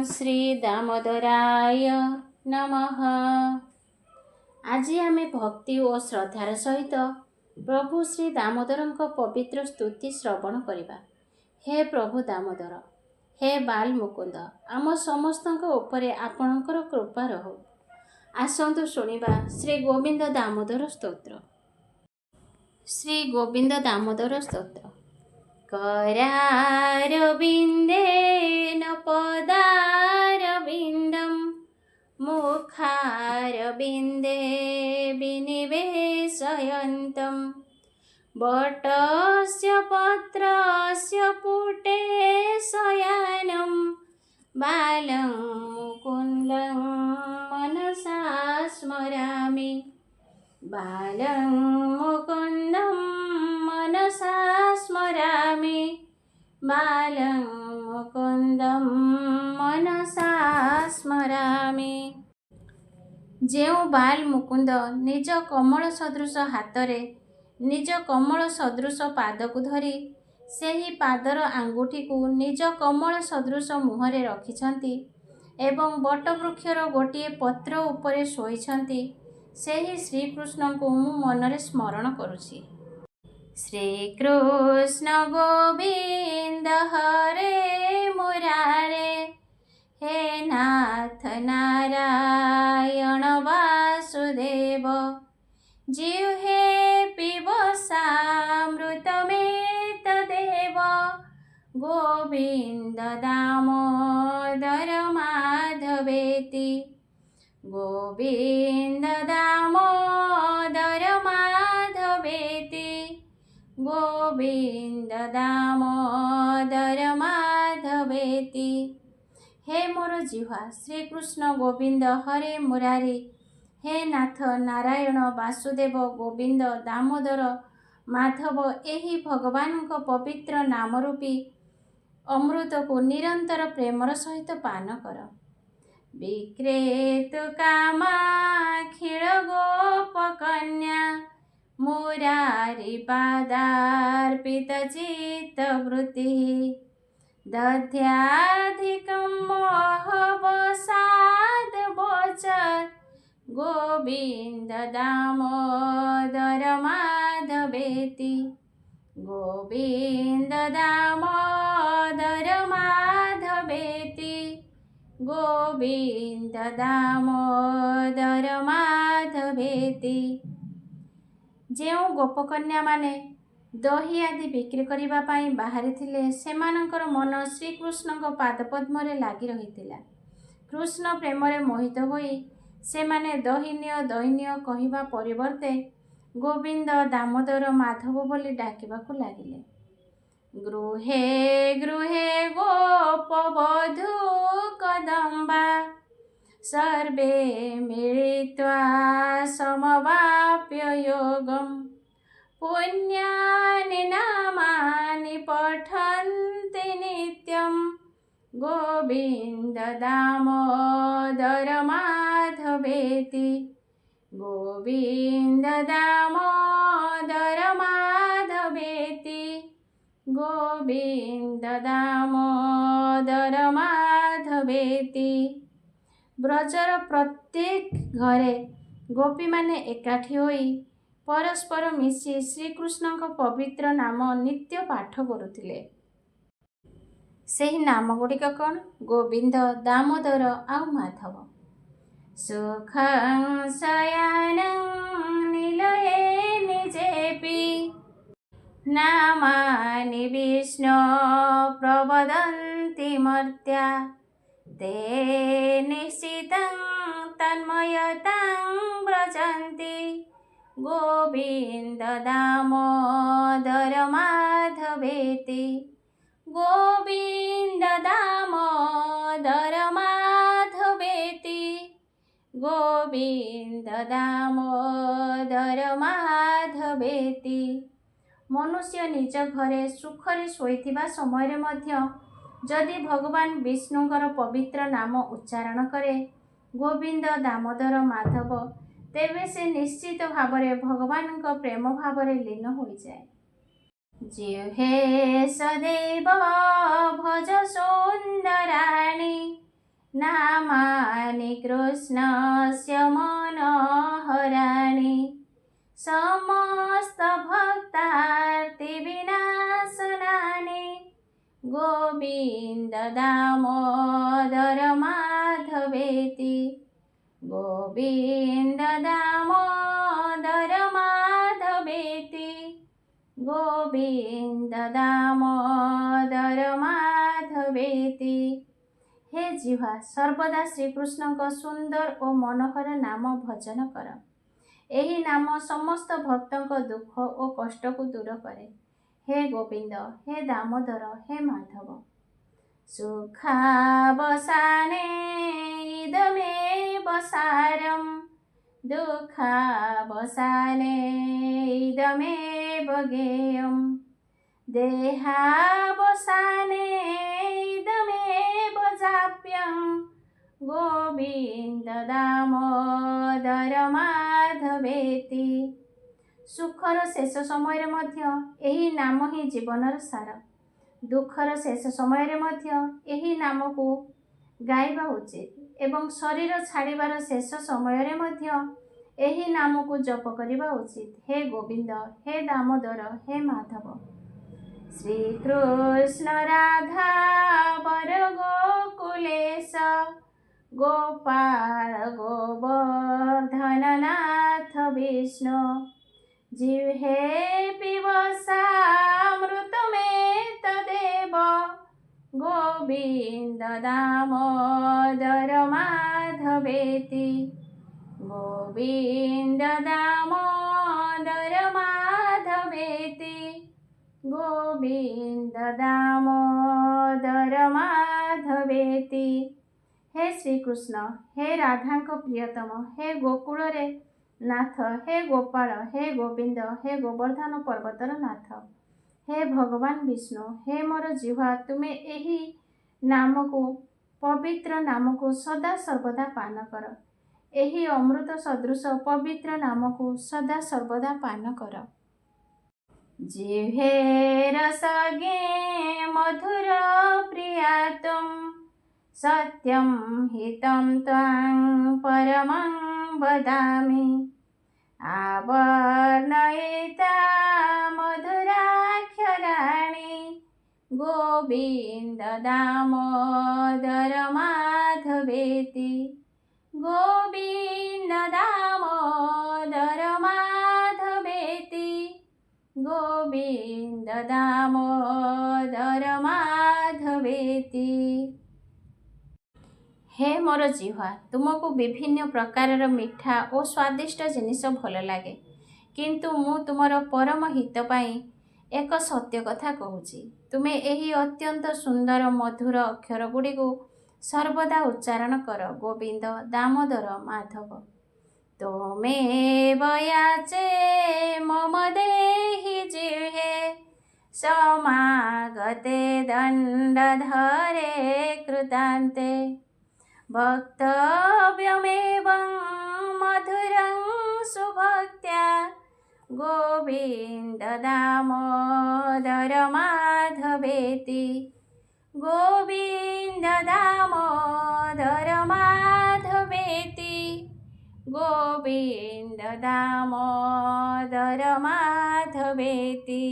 श्री दामोदराय नमः। आज आमे भक्ति और श्रद्धार सहित प्रभु श्री दामोदरଙ୍କ पवित्र स्तुति श्रवण करिबा। हे प्रभु दामोदर, हे बाल मुकुंद, आम समस्तଙ୍କ उपरे आपणकर कृपा रहु। आसंतु शुणिबा श्री गोविंद दामोदर स्तोत्र। श्री गोविंद दामोदर स्तोत्र। करारविन्देन पदारविन्दं मुखारविन्दे विनिवेशयन्तं वटस्य पत्रस्य पुटे शयनं बालं मुकुन्दं मनसा स्मरामि। बालं मुकुन्दं मनसा स्मरामि। बालं मुकुन्दं मनसा स्मरामि। जेउ बाल मुकुंद निज कमल सदृश हातरे निज कमल सदृश पाद को धरी सेही पादर आंगुठी को निज कमल सदृश मुहरे रखिछंती एवं बटवृक्षर गोटिए पत्र उपरे शोइछंती सेही श्रीकृष्ण को मु मनरे स्मरण करुछि। श्रीकृष्ण गोविंद हरे मुरारे, हे नाथ नारायण वासुदेव, जिह्वे पिबसामृतमेतदेव। गोविंद दामोदर माधवेति, गोविंद दामोदर माधवेति, गोविंद दामोदर माधवेति। हे मोर जिह्वा श्रीकृष्ण गोविंद हरे मुरारी, हे नाथ नारायण वासुदेव गोविंद दामोदर माधव, एही भगवान को पवित्र नाम रूपी अमृत को निरंतर प्रेमर सहित पान कर। विक्रेतु कामाखिल गोपकन्या, मुरारी पादार्पित चित्तवृत्तिः। दध्याधिकं मोहवसाद्वोचत्, गोविंद दामोदर माधवेति, गोविंद दामोदर माधवेति, गोविंद दामोदर माधवेति। जेउ गोपकन्या माने दही आदि बिक्री करिबा पाई बाहरी थिले, सेमानंकर मन श्रीकृष्ण पादपद्मरे लागी रहितिला। कृष्ण प्रेमरे मोहित होई सेमाने दहिनिय कहिबा परिवर्ते गोविंद दामोदर माधव बोली डाकिबाकु लागिले। गृहे गृहे गोपवधू कदम्बा, सर्वे मिलित्वा समवाप्य योगम्। पुण्यानि नामानि पठन्ति नित्यं, गोविंद दामोदर माधवेति, गोविंद दामोदर माधवेति, गोविंद दामोदर माधवेति। ब्रजर प्रत्येक घरे गोपी माने एकाठी होई परस्पर मिशी श्रीकृष्ण को पवित्र नाम नित्य पाठ करुथिले। सेही नाम गुड़िक कौन? गोविंद दामोदर आउ माधव। सुखं शयनं निलये निजेपि, नामानि विष्णो प्रवदन्ति मर्त्या। ते निश्चितं तन्मयतां व्रजन्ति, गोविंद दामोदर माधवेति, गोविंद दामोदर माधवेति, गोविंद दामोदर माधवेति। मनुष्य निज घरे सुखरे शोइथिबा समय मध्य जदि भगवान विष्णुଙ୍କର पवित्र नाम उच्चारण करे गोविंद दामोदर माधव, तेबे से निश्चित भावरे भगवान प्रेम भावरे लीन हो जाए। जिह्वे सदैव भज सुंदराणि नामानि कृष्णस्य मनोहराणि समस्तभक्तार्तिविनाशनानि गोविन्द दामोदर माधवेति गोविन्द दामोदर माधवेति गोविन्द दामोदर माधवेति। हे जिह्वा सर्वदा श्रीकृष्णଙ୍କ सुंदर और मनोहर नाम भजन कर। एही नाम समस्त भक्तଙ୍କ दुख और कष्ट को दूर करे। हे गोविंद, हे दामोदर, हे माधव। सुखावसाने इदमेव सारम् दुःखावसाने इदमेव गेयम् देहावसाने इदमेव जाप्यम् गोविन्द दामोदर माधवेति। सुखर शेष समय मध्य एही नाम ही जीवनर सार। दुखर शेष समय मध्य एही नाम को गाइबा उचित एवं शरीर छाड़िबार शेष समय मध्य एही नाम को जप करिबा उचित। हे गोविंद, हे दामोदर, हे माधव। श्री कृष्ण राधा वर गोकुलेश गोपाल गोवर्धन नाथ विष्णु जिह्वे पिबसामृतमेतदेव गोविन्द दामोदर माधवेति गोविन्द दामोदर माधवेति गोविन्द दामोदर माधवेति। हे श्रीकृष्ण, हे राधांक प्रियतम, हे गोकुल रे नाथ, हे गोपाल, हे गोविंद, हे गोवर्धन पर्वतर नाथ, हे भगवान विष्णु, हे मोर जिह्वा तुमे एही नाम को पवित्र नाम को सदा सर्वदा पान कर। एही अमृत सदृश पवित्र नाम को सदा सर्वदा पान कर। जिह्वे रसगे मधुर प्रियातुं सत्यं हितं त्वां परमं वदामि आवर्णयिता मधुराक्षराणि गोविन्द दामोदर माधवेति गोविन्द दामोदर माधवेति गोविन्द दामोदर माधवेति। हे मोर जिह्वा तुमको विभिन्न प्रकार मिठा और स्वादिष्ट जिनिस भल लगे किंतु मु तुमर परम हित पाई एक सत्य कथा कहूची। तुमे एही अत्यंत सुंदर मधुर अक्षर गुड़ी को सर्वदा उच्चारण कर गोविंद दामोदर माधव। त्वमेव याचे मम देहि जिह्वे समागते दण्डधरे कृतान्ते वक्तव्यमेवं मधुरं सुभक्त्या गोविन्द दामोदर माधवेति गोविन्द दामोदर माधवेति गोविन्द दामोदर माधवेति।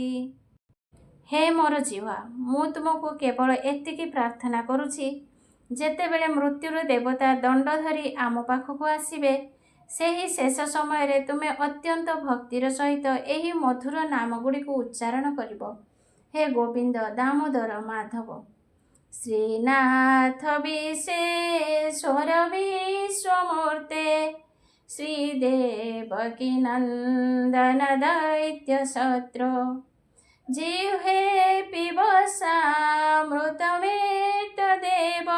हे मोर जीवा मु तुमको केवल एतिकी प्रार्थना करुछि जेतेबेले मृत्युर देवता दंड धरी आम पाखक आसिबे सेही शेष समय रे तुमे अत्यंत भक्तिर सहित एही मधुर नाम गुड़ी को उच्चारण करिब। हे गोविंद दामोदर माधव। श्रीनाथ विशेश्वर विश्वमूर्ते श्रीदेवकी नंदन दैत्य शत्रु जिह्वे पिबसामृतमेतदेव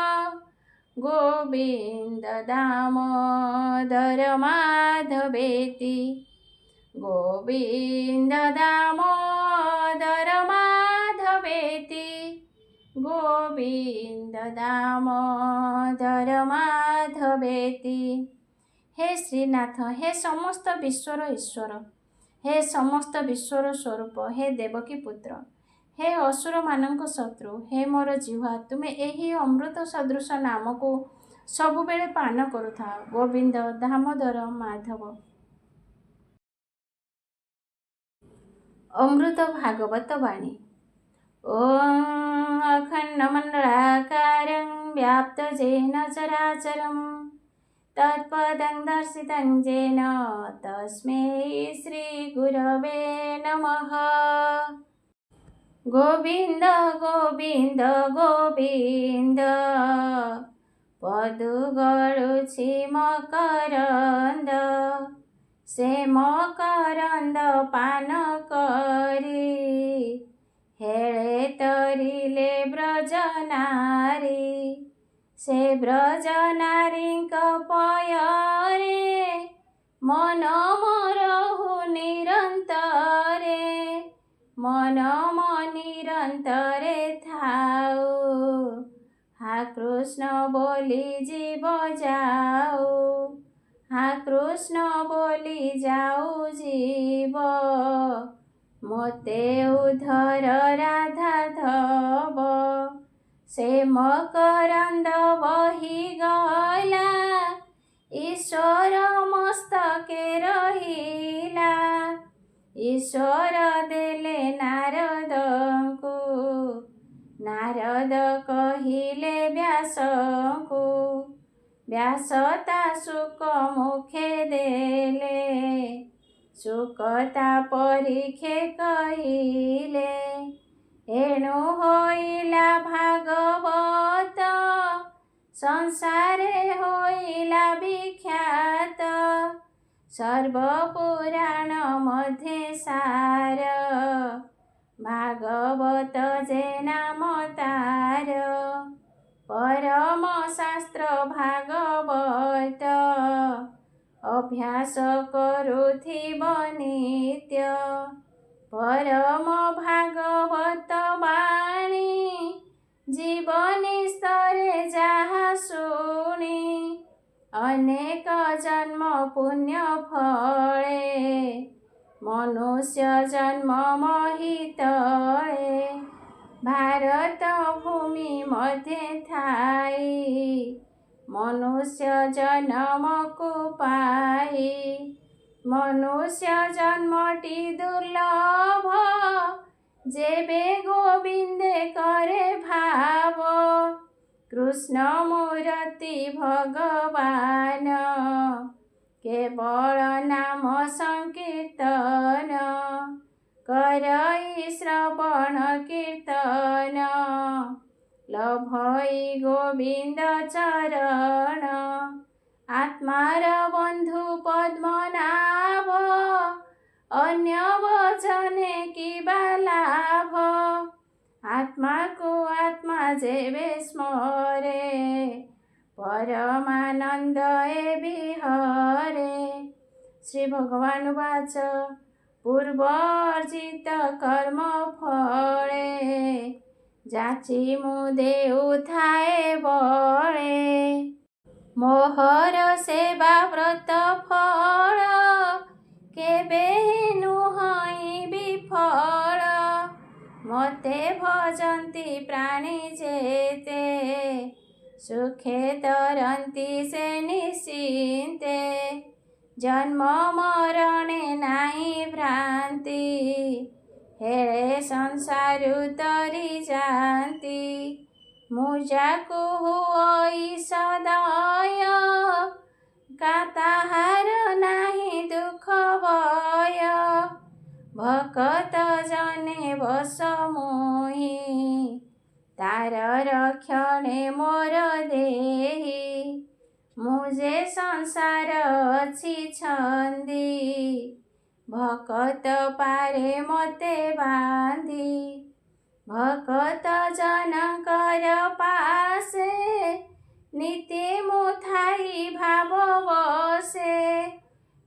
गोविन्द दामोदर माधवेति गोविन्द दामोदर माधवेति गोविन्द दामोदर माधवेति। हे श्रीनाथ, हे समस्त विश्वर ईश्वर, हे समस्त विश्वर स्वरूप, हे देवकी पुत्र, हे असुर मानक शत्रु, हे मोर जिह्वा तुमे एही अमृत सदृश नाम को ସବୁବେଳେ ପାନ କରୁଥାଅ। ଗୋବିନ୍ଦ ଦାମୋଦର ମାଧବ। ଅମୃତ ଭାଗବତ ବାଣୀ। ଓಂ ଅଖଣ୍ଡମଣ୍ଡଳାକାରଂ ବ୍ୟାପ୍ତଯେନ ଚରାଚରଂ ତତ୍ପଦଂ ଦର୍ଶିतं ଯେନ ତସ୍मै ଶ୍ରୀଗୁରବେ ନମଃ। ଗୋବିନ୍ଦ ଗୋବିନ୍ଦ ଗୋବିନ୍ଦ ପଦୁ ଗଳୁଛି ମକରନ୍ଦ, ସେ ମକରନ୍ଦ ପାନ କରି ହେଳେ ତରିଲେ ବ୍ରଜନାରୀ। ସେ ବ୍ରଜନାରୀଙ୍କ ପୟରେ ମନ ମରହୁ ନିରନ୍ତରେ, ମନ ନିରନ୍ତରେ ଥାଉ। हा कृष्ण बोली जीव जाऊ, हा कृष्ण बोली जाऊ जीव। मोते उधर राधा धब, से मकरंद बही गला, ईश्वर मस्तके रहिला। ईश्वर देले नारदंकु, नारद कहिले व्यासंकु, व्यास ता शुक मुखे देले, शुक ता परीखे कहिले। एणु होइला भागवत, संसारे होइला विख्यात। सर्वपुराण मध्ये सार, भागवत जे नाम तार। परम शास्त्र भागवत, अभ्यास करुथिब नित्य। परम भागवत बाणी, जीवनी स्तरे जाहा शुणी। अनेक जन्म पुण्य फले, मनुष्य जन्म महितले। भारत भूमि मध्ये थाई, मनुष्य जन्म को पाई। मनुष्य जन्मटी दुर्लभ, जेबे गोविंदे करे भाव। कृष्ण मूर्ति भगवान, केवल नाम संकीर्तन। करई श्रवण कीर्तन, लभई गोविंद चरण। आत्मार बंधु पद्मनाभ, अन्य वचने किबा लाभ। आत्मा को आत्मा जेबे स्मरे, परमानंद ए विहरे। श्री भगवान वाच, पूर्वर्जित कर्म फले, जाची मु देउ थाए बळे। मोहर सेवा व्रत फल, केबे नुहई विफल। मते भजन्ति प्राणी जेते, सुखे तरन्ति से निश्चिन्ते। जन्म मरणे नाही भ्रांति, हेळे संसारु तरी जान्ति। मुजाकु हुई सदय, का ताहार नाही दुख भय। भकत जने बस मोहि, तार रक्षणे मोर देहि। मुझे संसार अछि छंदी, भकत पारे मते बांधी। भकत जनकर पासे, नीति मुथाई भाव बसे।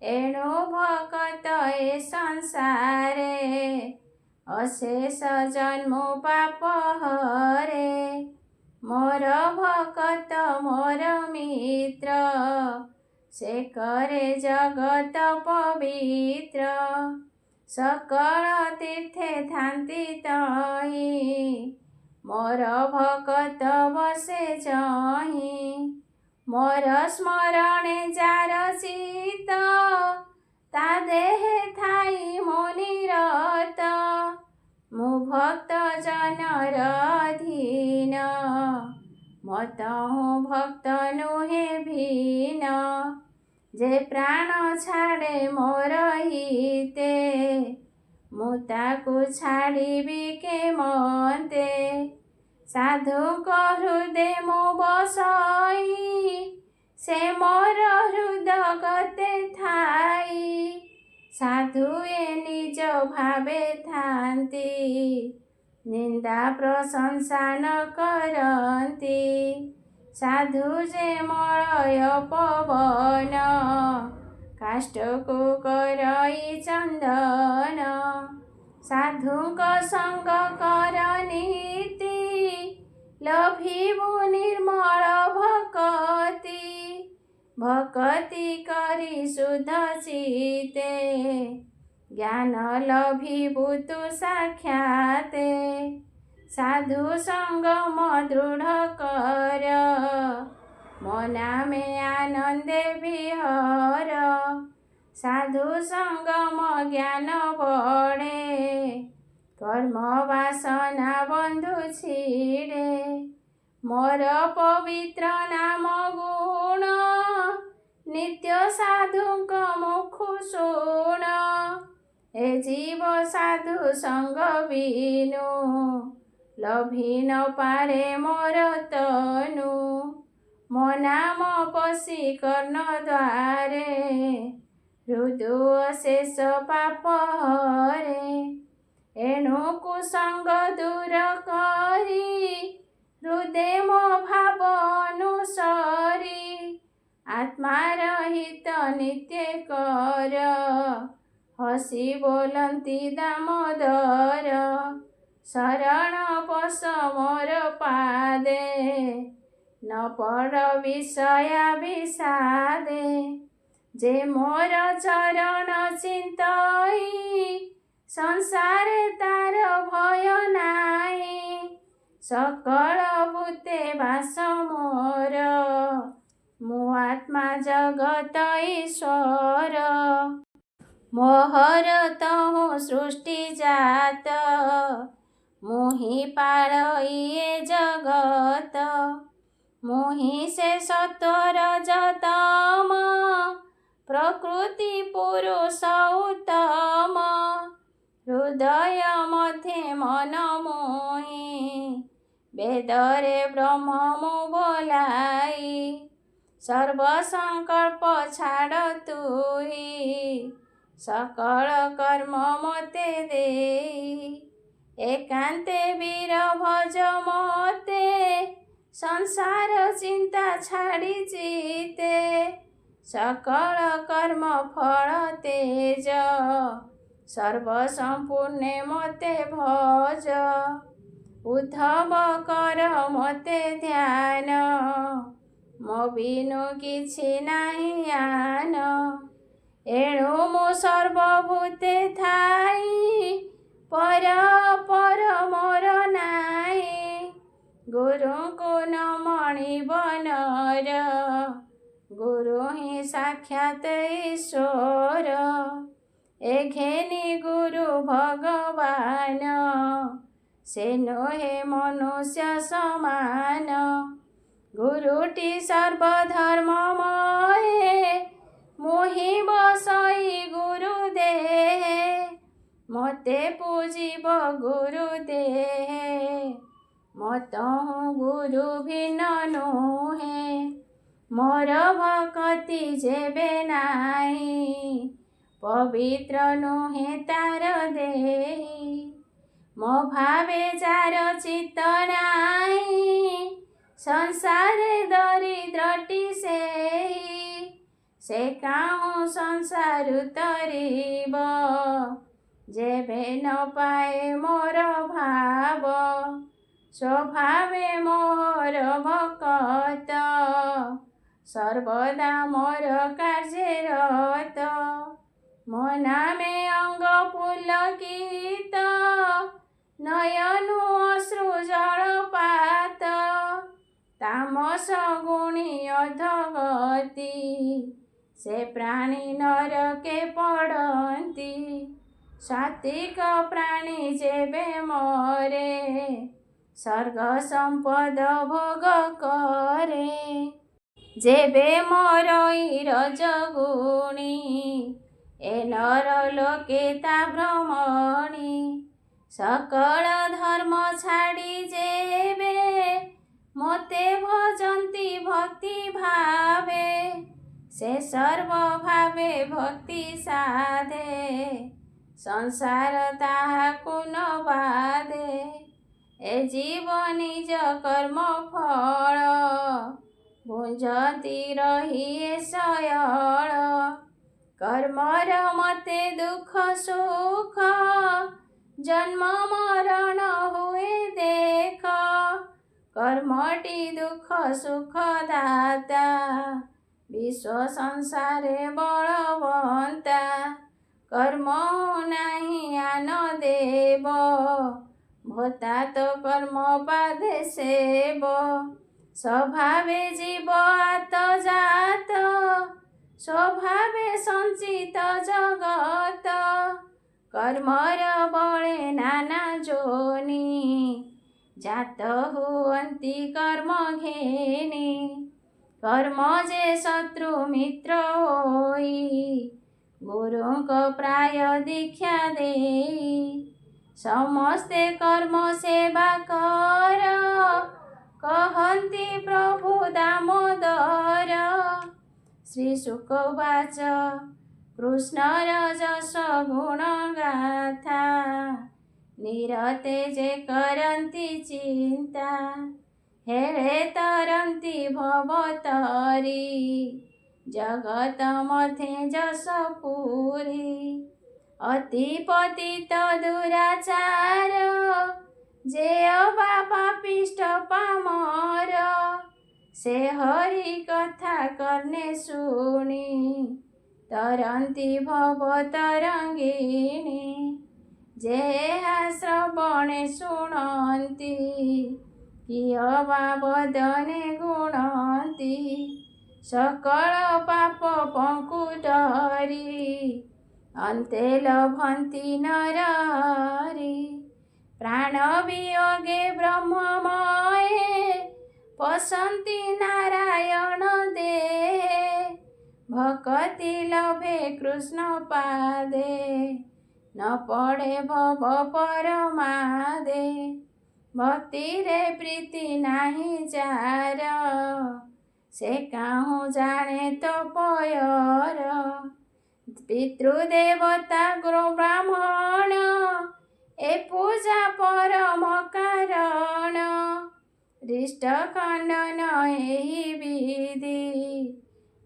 एणु भकत ए संसारे, अशेष जन्म पाप हरे। मोर भकत मोर मित्र, से करे जगत पवित्र। सकल तीर्थे थांति तहि, मोर भकत बसे जहि। मोर स्मरणे जार चित ता देहे थाई मुनिरत मु भक्त जनर अधीन मतहु भक्त नुहे भीन जे प्राण छाड़े मोर हिते मु ताकु छाड़िबी के मते साधुक हृदय मु बसई से मोर हृदगते थाई साधु ए निज भावे थांती निंदा प्रशंसा न करती साधु जे मलय पवन काष्ठको करई चंदन साधुक संग कर नीति लभिबु निर्मल भक्ति भक्ति करी शुद्ध चिते ज्ञान लभिबु तु साक्षाते साधु संगम दृढ़ कर मना में आनंदे विहर साधु संगम ज्ञान बढ़े कर्म वासना बंधु छिड़े मोर पवित्र नाम गुण नित्य साधुक मुखु शुण ए जीव साधु संग बिनु लभी न पारे मोर तनु मो नाम पशी कर्ण द्वारे हृदु शेष पाप हरे एणु कुसंग दूर करी हृदय मो भाव अनुसरी आत्मा रहित नित्य कर हसी बोलती दामोदर शरण पश मोर पादे न पड़ विषया विषादे जे मोर चरण चिंतई संसारे तार भय नाई सकल भूते वास मोर मु आत्मा जगत ईश्वर मोहर तहु सृष्टि जात मुहि पालइए जगत मुहि से सत्वर जतम प्रकृति पुरुष उत्तम हृदय मध्य मन मोहि वेदरे ब्रह्म मु बोलाई सर्व संकल्प छाड़ तुही सकल कर्म मते देई एकांते वीर भज मते संसार चिंता छाड़ी जीते सकल कर्म फल तेज सर्व संपूर्ण मते भज उद्धव कर मते ध्यान मो बिनु किछि नाही आन एणु मु सर्वभूते थाई पर पर मोर नाई गुरु को न मणिब नर गुरु ही साक्षात ईश्वर ए घेनी गुरु भगवान से नोहे मनुष्य समान गुरुटी सर्वधर्ममय मोहि बसई गुरु देहे मते पूजिब गुरु देहे मतहु गुरु भिन्न नुहे मोर भक्ति जेबे नाही पवित्र नुहे तार देहि मो भावे जार चित्त नाही संसारे दरिद्रटी से काहू संसार तरीब जेबे न पाए मोर भाव स्वभावे मोर भक्त सर्वदा मोर कार्यरत मो नामे अंग पुलकित नयनु अश्रु जलपात ତାମସ ଗୁଣି ଅଧଗତି, ସେ ପ୍ରାଣୀ ନରକେ ପଡ଼ନ୍ତି। ସାତ୍ୱିକ ପ୍ରାଣୀ ଯେବେ ମରେ, ସ୍ୱର୍ଗ ସମ୍ପଦ ଭୋଗ କରେ। ଯେବେ ମରଇ ରଜଗୁଣି, ଏ ନର ଲୋକେ ତା ଭ୍ରମଣୀ। ସକଳ ଧର୍ମ ଛାଡ଼ି ଯେବେ, ମୋତେ ଭଜନ୍ତି ଭକ୍ତି ଭାବେ। ସେ ସର୍ବ ଭାବେ ଭକ୍ତି ସାଧେ, ସଂସାର ତାହାକୁ ନ ବାଧେ। ଏ ଜୀବ ନିଜ କର୍ମ ଫଳ, ଭୁଞ୍ଜନ୍ତି ରହି ଏ ଶୟଳ। କର୍ମର ମତେ ଦୁଃଖ ସୁଖ, ଜନ୍ମ ମରଣ ହୁଏ ଦେଖ। କର୍ମଟି ଦୁଃଖ ସୁଖ ଦାତା, ବିଶ୍ୱ ସଂସାରେ ବଳବନ୍ତା। କର୍ମ ନାହିଁ ଆନ ଦେବ, ଭୋତା ତ କର୍ମ ପାଦେ ସେବ। ସ୍ୱଭାବେ ଜୀବ ଆତଜାତ, ସ୍ୱଭାବେ ସଞ୍ଚିତ ଜଗତ। କର୍ମର ବଳେ ନାନା ଯୋନି, ଜାତ ହୁଅନ୍ତି କର୍ମ ଘେନି। କର୍ମ ଯେ ଶତ୍ରୁ ମିତ୍ର ହୋଇ, ଗୁରୁଙ୍କ ପ୍ରାୟ ଦୀକ୍ଷା ଦେଇ। ସମସ୍ତେ କର୍ମ ସେବା କର, କହନ୍ତି ପ୍ରଭୁ ଦାମୋଦର। ଶ୍ରୀ ଶୁକ ଉବାଚ କୃଷ୍ଣର ଯଶ ଗୁଣ ଗାଥା, ନିରତେ ଯେ କରନ୍ତି ଚିନ୍ତା। ହେଳେ ତରନ୍ତି ଭବ ତରି, ଜଗତ ମଧ୍ୟେ ଯଶ ପୁରୀ। ଅତି ପତିତ ଦୁରାଚାର, ଯେ ଅବା ପାପିଷ୍ଠ ପାମର। ସେ ହରି କଥା କର୍ଣ୍ଣେ ଶୁଣି, ତରନ୍ତି ଭବ ତରଙ୍ଗିଣୀ। ଯେ ଏହା ଶ୍ରବଣେ ଶୁଣନ୍ତି, କିଏ ବା ବଦନେ ଗୁଣନ୍ତି। ସକଳ ପାପ ପଙ୍କୁ ଡରି, ଅନ୍ତେ ଲଭନ୍ତି ନରହରି। ପ୍ରାଣ ବିୟୋଗେ ବ୍ରହ୍ମମୟେ, ପଶନ୍ତି ନାରାୟଣ ଦେହେ। ଭକତି ଲଭେ କୃଷ୍ଣ ପାଦେ, ନ ପଡ଼େ ଭବ ପରମାଦେ। ଭକ୍ତିରେ ପ୍ରୀତି ନାହିଁ ଯାର, ସେ କାହୁଁ ଜାଣେ ତପୟର। ପିତୃଦେବତା ଗୁରୁ ବ୍ରାହ୍ମଣ, ଏ ପୂଜା ପରମ କାରଣ। ରିଷ୍ଟ ଖଣ୍ଡନ ଏହି ବିଧି,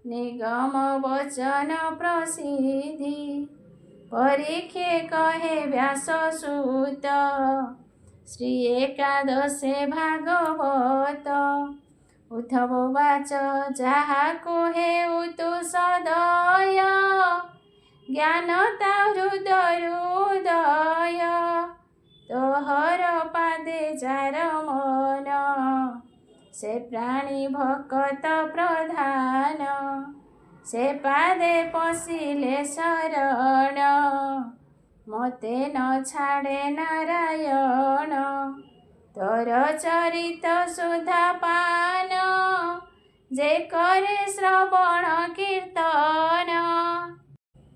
ନିଗମ ବଚନ ପ୍ରସିଦ୍ଧି। ପରୀକ୍ଷେ କହେ ବ୍ୟାସସୂତ, ଶ୍ରୀ ଏକାଦଶେ ଭାଗବତ। ଉଦ୍ଧବ ଉବାଚ ଯାହାକୁ ହେଉତୁ ସଦୟ, ଜ୍ଞାନ ତା ହୃଦୟ। ତୋହର ପାଦେ ଯାର ମନ, ସେ ପ୍ରାଣୀ ଭକତ ପ୍ରଧାନ। ସେ ପାଦେ ପଶିଲେ ଶରଣ, ମୋତେ ନ ଛାଡ଼େ ନାରାୟଣ। ତୋର ଚରିତ ସୁଧା ପାନ, ଯେ କରେ ଶ୍ରବଣ କୀର୍ତ୍ତନ।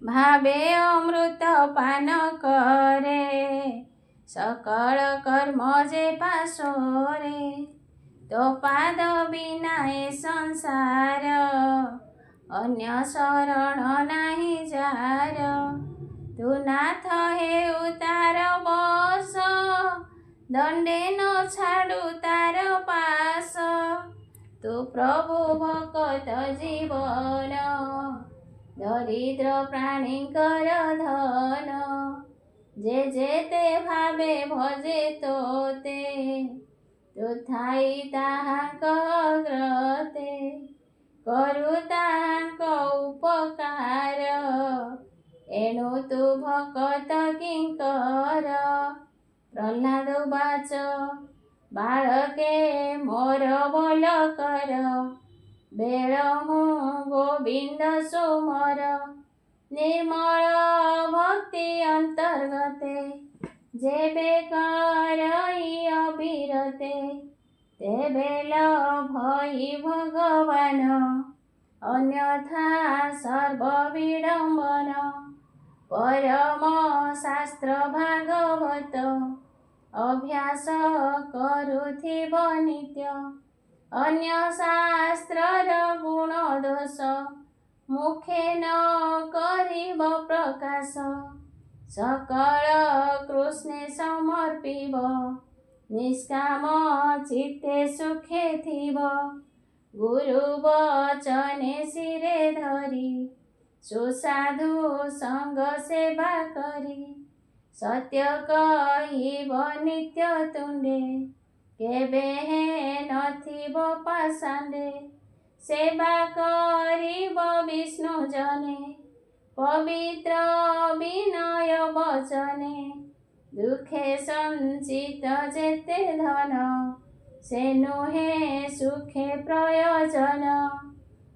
ଭାବେ ଅମୃତ ପାନ କରେ, ସକଳ କର୍ମ ଯେ ପାଶୋରେ। ତୋ ପାଦ ବିନା ଏ ସଂସାର, ଅନ୍ୟ ଶରଣ ନାହିଁ ଯାର। ତୁ ନାଥ ହେଉ ତାର ବଶ, ଦଣ୍ଡେ ନ ଛାଡ଼ୁ ତାର ପାଶ। ତୁ ପ୍ରଭୁ ଭକତ ଜୀବନ, ଦରିଦ୍ର ପ୍ରାଣୀଙ୍କର ଧନ। ଯେ ଯେତେ ଭାବେ ଭଜେ ତୋତେ, ତୁ ଥାଇ ତାହାଙ୍କ ଅଗ୍ରତେ। କରୁ ତାହାଙ୍କ ଉପକାର, ଏଣୁ ତୁ ଭକତ କିଙ୍କର। ପ୍ରହ୍ଲାଦ ଉବାଚ बाळके मोर बोल कर, बेळ हूँ गोविंद सुमर। निर्मल भक्ति अंतर्गते, जेबे करई अविरते, तेबे लभई भगवान। अन्यथा सर्व विडम्बन, परम शास्त्र भागवत, अभ्यास करुथिब नित्य। अन्य शास्त्रर गुण दोष, मुखे न करिब प्रकाश। सकल कृष्णे समर्पिब, निष्काम चित्ते सुखे थिब। गुरु वचने सिरे धरी, सुसाधु संग सेवा करी। सत्य कहिब नित्य तुंडे, केबे हे नथिब पाषांडे। सेवा करिब विष्णु जने, पवित्र विनय वचने। दुखे संचित जेते धन, से नुहे सुखे प्रयोजन।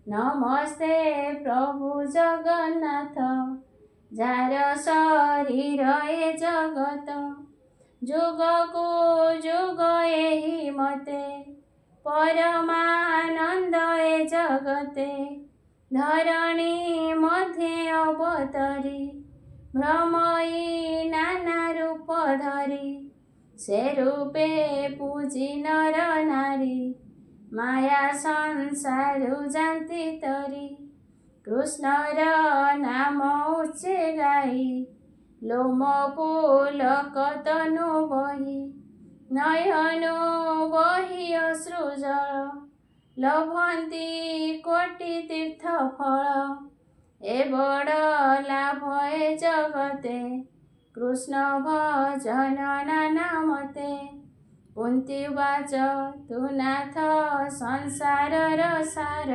नमस्ते प्रभु जगन्नाथ, जार शरीर ए जगत। जुग को जुग एहि मते, परमानंद ए जगते। धरणी मध्ये अवतरी, भ्रमई नाना रूप धरी। से रूपे पूजी नर नारी, माया संसारु जान्ति तरी। कृष्णर नाम उच्चे गाई, लोम पुलक तनु बही। नयनु बही अश्रु जल, लभन्ति कोटि तीर्थ फल। ए बड़ लाभ ए जगते, कृष्ण भजन नाना मते। कुंती उवाच तु नाथ संसारर सार,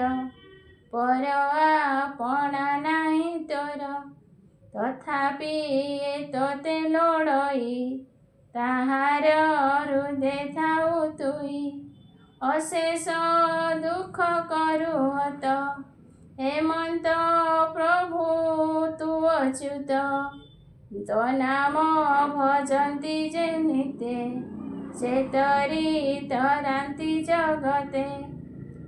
पर आपणा नाही तोर। तथापि एतते लोड़ई, ताहार हृदय थाउ तुई। अशेष दुख करु हत, हेमंत प्रभु तु अच्युत। तो नाम भजन्ति जे नित्ये, से तरी तरान्ति जगते।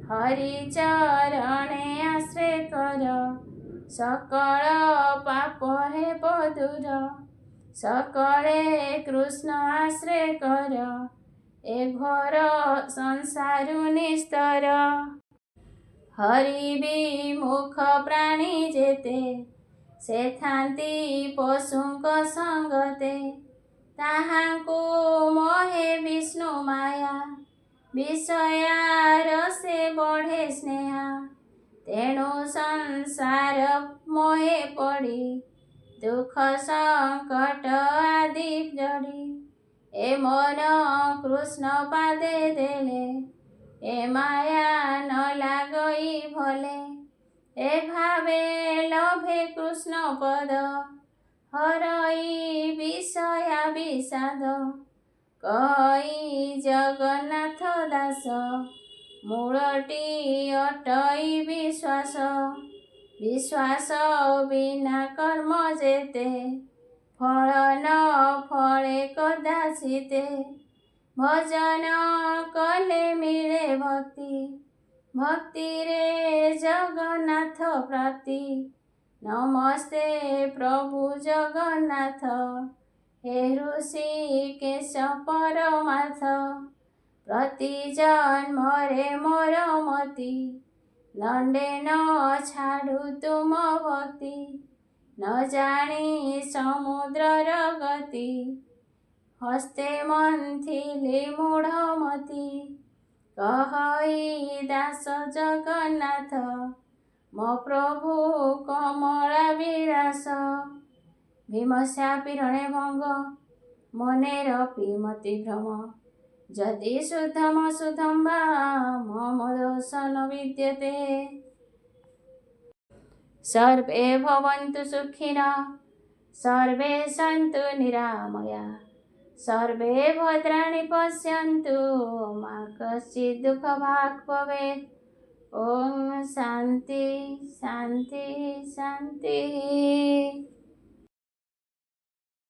हरि चरणे आश्रय कर, सकल पाप हे दूर। सकले कृष्ण आश्रय कर, ए घोर संसारु निस्तर। हरि विमुख प्राणी जेते, से थांती पशुंक संगते। ताहांकु मोहे विष्णु माया, विषयार से बढ़े स्नेहा। तेणु संसार मोहे पड़ी, दुख संकट आदि जड़ी। ए मन कृष्ण पादे देले, ए माया न लागई भले। ए भावे लभे कृष्ण पद, हरई विषया विषाद। कहई जगन्नाथ दास, मूलटी अटई विश्वास। विश्वास बिना कर्म जेते, फल न फले कदाचिते। भजन कले मिले भक्ति, भक्ति रे जगन्नाथ प्राप्ति। नमस्ते प्रभु जगन्नाथ, हे ऋषिकेश परमार्थ। प्रति जन्म रे मोर मति, दंडे न छाड़ू तुम भक्ति। न जानी समुद्रर गति, हस्ते मंथिली मूढ़मति। कहई दास जगन्नाथ, मो प्रभु कमला विलास। भीमस्यापि रणे भंग, मनेरपि मति भ्रम। जदि शुद्धम शुद्धम वा मम दोष न विद्यते। सर्वे भवन्तु सुखिनः, सर्वे सन्तु निरामया, सर्वे भद्राणि पश्यन्तु मा कश्चित् दुःखभाग् भवेत्। ॐ शान्ति शान्ति शान्तिः।